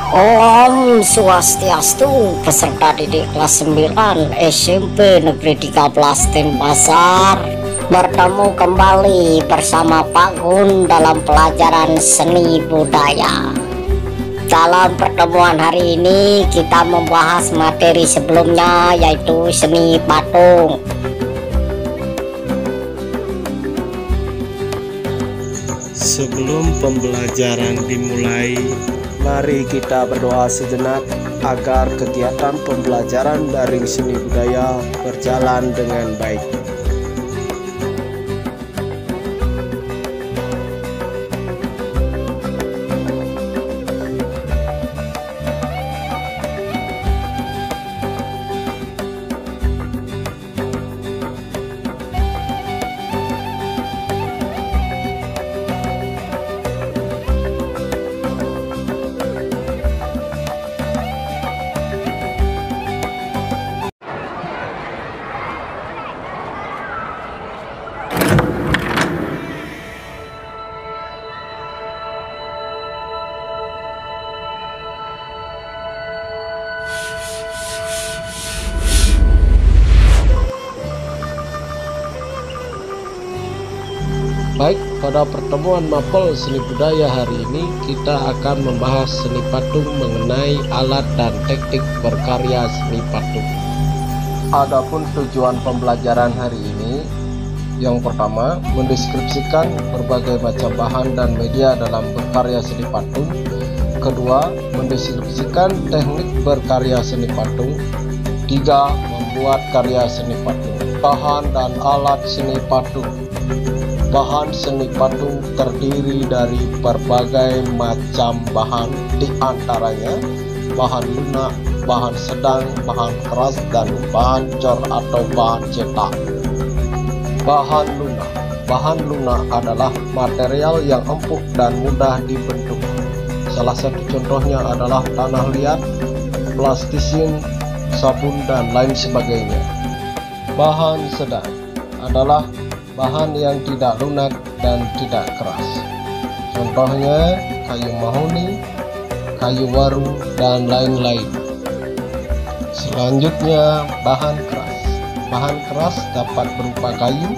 Om Swastiastu, peserta didik kelas 9 SMP Negeri 13 Denpasar, bertemu kembali bersama Pak Gun dalam pelajaran seni budaya. Dalam pertemuan hari ini kita membahas materi sebelumnya, yaitu seni patung. Sebelum pembelajaran dimulai, mari kita berdoa sejenak agar kegiatan pembelajaran daring seni budaya berjalan dengan baik. Baik, pada pertemuan mapel seni budaya hari ini kita akan membahas seni patung mengenai alat dan teknik berkarya seni patung. Adapun tujuan pembelajaran hari ini, yang pertama, mendeskripsikan berbagai macam bahan dan media dalam berkarya seni patung. Kedua, mendeskripsikan teknik berkarya seni patung. Tiga, membuat karya seni patung. Bahan dan alat seni patung. Bahan seni patung terdiri dari berbagai macam bahan, di antaranya bahan lunak, bahan sedang, bahan keras, dan bahan cor atau bahan cetak. Bahan lunak. Bahan lunak adalah material yang empuk dan mudah dibentuk. Salah satu contohnya adalah tanah liat, plastisin, sabun, dan lain sebagainya. Bahan sedang adalah bahan yang tidak lunak dan tidak keras. Contohnya kayu mahoni, kayu waru, dan lain-lain. Selanjutnya bahan keras. Bahan keras dapat berupa kayu,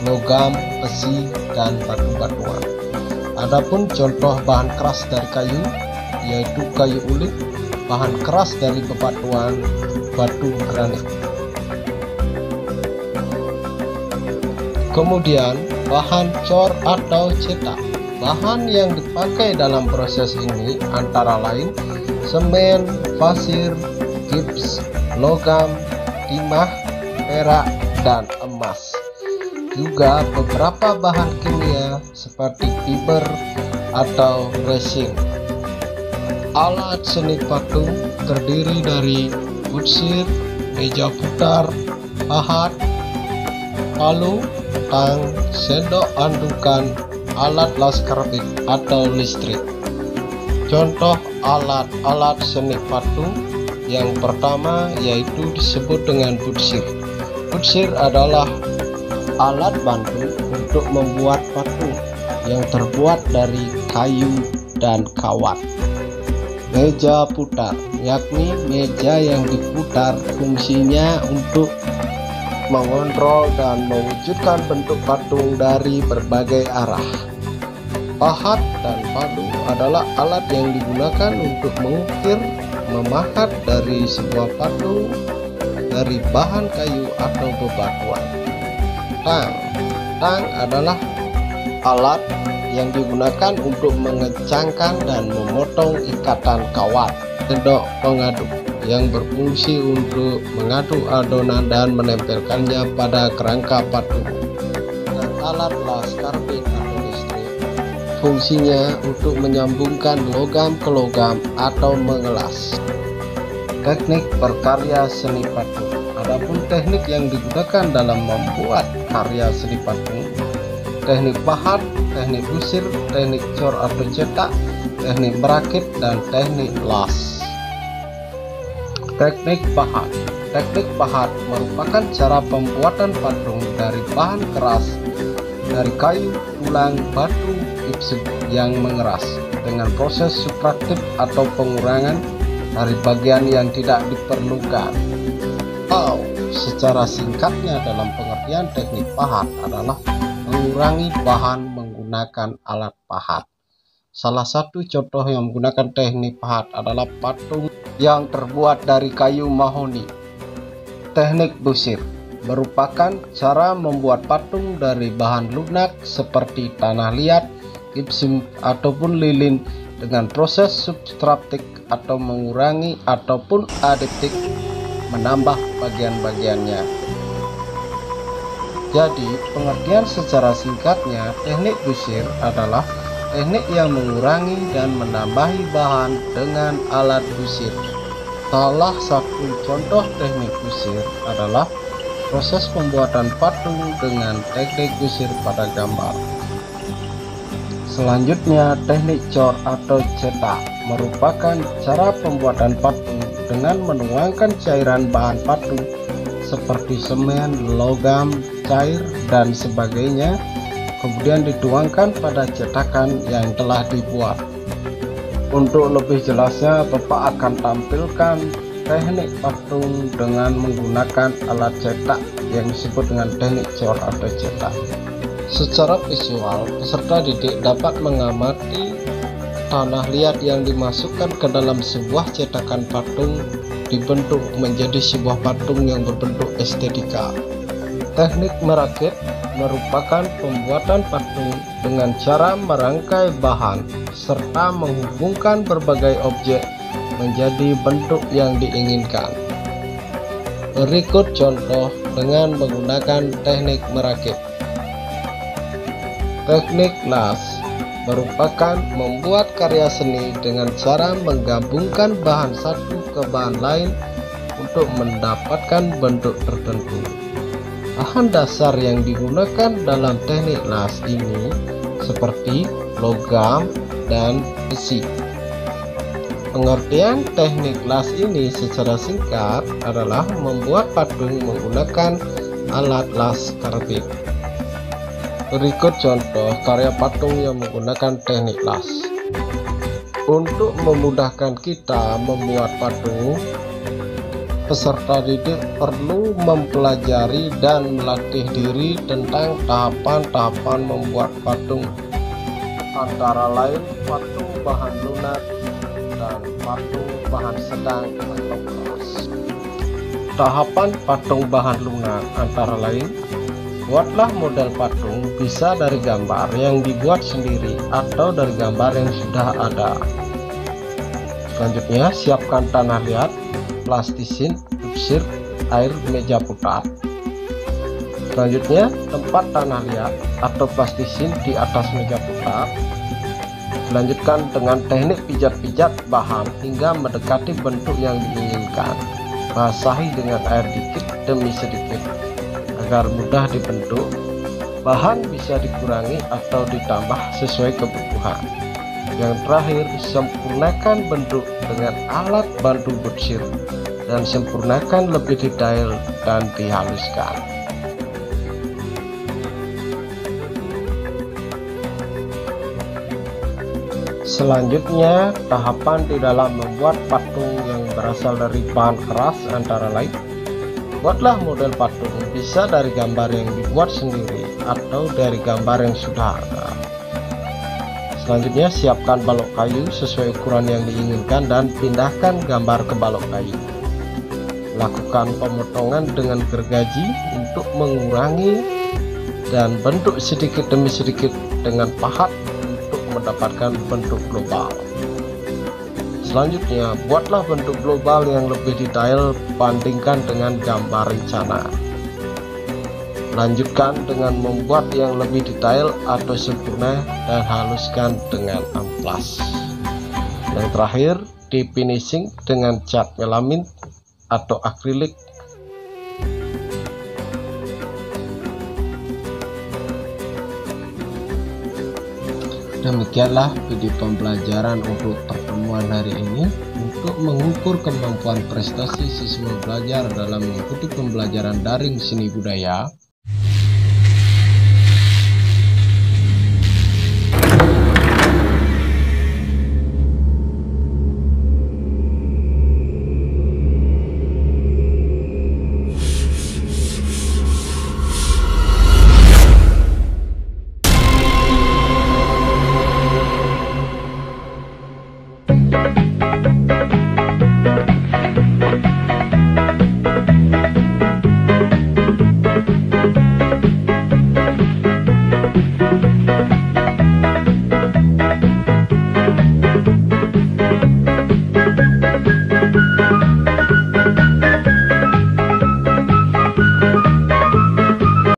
logam, besi, dan batu-batuan. Adapun contoh bahan keras dari kayu yaitu kayu ulik, bahan keras dari bebatuan, batu granit. Kemudian bahan cor atau cetak. Bahan yang dipakai dalam proses ini antara lain semen, pasir, gips, logam, timah, perak, dan emas. Juga beberapa bahan kimia seperti fiber atau resin. Alat seni patung terdiri dari butsir, meja putar, pahat, palu, tang, sendok andukan, alat laskar beat atau listrik. Contoh alat-alat seni patung yang pertama yaitu disebut dengan butsir. Butsir adalah alat bantu untuk membuat patung yang terbuat dari kayu dan kawat. Meja putar, yakni meja yang diputar, fungsinya untuk mengontrol dan mewujudkan bentuk patung dari berbagai arah. Pahat dan palu adalah alat yang digunakan untuk mengukir, memahat dari sebuah patung dari bahan kayu atau bebatuan. Tang adalah alat yang digunakan untuk mengencangkan dan memotong ikatan kawat. Sendok pengaduk yang berfungsi untuk mengaduk adonan dan menempelkannya pada kerangka patung. Dan alat laskar beat atau listrik, fungsinya untuk menyambungkan logam ke logam atau mengelas. Teknik berkarya seni patung. Adapun teknik yang digunakan dalam membuat karya seni patung: teknik pahat, teknik busir, teknik cor atau cetak, teknik merakit, dan teknik las. Teknik pahat. Teknik pahat merupakan cara pembuatan patung dari bahan keras dari kayu, tulang, batu, gipsum yang mengeras. dengan proses subtraktif atau pengurangan dari bagian yang tidak diperlukan. Secara singkatnya dalam pengertian teknik pahat adalah mengurangi bahan menggunakan alat pahat. Salah satu contoh yang menggunakan teknik pahat adalah patung yang terbuat dari kayu mahoni. Teknik busir merupakan cara membuat patung dari bahan lunak seperti tanah liat, gipsum ataupun lilin dengan proses subtraktif atau mengurangi ataupun adiptif menambah bagian-bagiannya. Jadi pengertian secara singkatnya, teknik busir adalah teknik yang mengurangi dan menambahi bahan dengan alat busir. Salah satu contoh teknik busir adalah proses pembuatan patung dengan teknik busir pada gambar. Selanjutnya, teknik cor atau cetak merupakan cara pembuatan patung dengan menuangkan cairan bahan patung seperti semen, logam, cair, dan sebagainya, kemudian dituangkan pada cetakan yang telah dibuat. Untuk lebih jelasnya, Bapak akan tampilkan teknik patung dengan menggunakan alat cetak yang disebut dengan teknik cor atau cetak. Secara visual, peserta didik dapat mengamati tanah liat yang dimasukkan ke dalam sebuah cetakan patung dibentuk menjadi sebuah patung yang berbentuk estetika. Teknik merakit merupakan pembuatan patung dengan cara merangkai bahan serta menghubungkan berbagai objek menjadi bentuk yang diinginkan. Berikut contoh dengan menggunakan teknik merakit. Teknik las merupakan membuat karya seni dengan cara menggabungkan bahan satu ke bahan lain untuk mendapatkan bentuk tertentu. Bahan dasar yang digunakan dalam teknik las ini seperti logam dan besi. Pengertian teknik las ini secara singkat adalah membuat patung menggunakan alat las karbit. Berikut contoh karya patung yang menggunakan teknik las. Untuk memudahkan kita membuat patung, peserta didik perlu mempelajari dan melatih diri tentang tahapan-tahapan membuat patung, antara lain patung bahan lunak dan patung bahan sedang atau keras. Tahapan patung bahan lunak antara lain: buatlah model patung bisa dari gambar yang dibuat sendiri atau dari gambar yang sudah ada. Selanjutnya, siapkan tanah liat, plastisin, busir, air, meja putar. Selanjutnya, tempat tanah liat atau plastisin di atas meja putar. Lanjutkan dengan teknik pijat-pijat bahan hingga mendekati bentuk yang diinginkan. Basahi dengan air dikit demi sedikit agar mudah dibentuk. Bahan bisa dikurangi atau ditambah sesuai kebutuhan. Yang terakhir, sempurnakan bentuk dengan alat bantu busir dan sempurnakan lebih detail dan dihaluskan. Selanjutnya, tahapan di dalam membuat patung yang berasal dari bahan keras antara lain: buatlah model patung bisa dari gambar yang dibuat sendiri atau dari gambar yang sudah ada. Selanjutnya, siapkan balok kayu sesuai ukuran yang diinginkan dan pindahkan gambar ke balok kayu. Lakukan pemotongan dengan gergaji untuk mengurangi dan bentuk sedikit demi sedikit dengan pahat untuk mendapatkan bentuk global. Selanjutnya, buatlah bentuk global yang lebih detail bandingkan dengan gambar rencana. Lanjutkan dengan membuat yang lebih detail atau sempurna dan haluskan dengan amplas. Yang terakhir, di finishing dengan cat melamin atau akrilik. Demikianlah video pembelajaran untuk pertemuan hari ini. Untuk mengukur kemampuan prestasi siswa belajar dalam mengikuti pembelajaran daring seni budaya,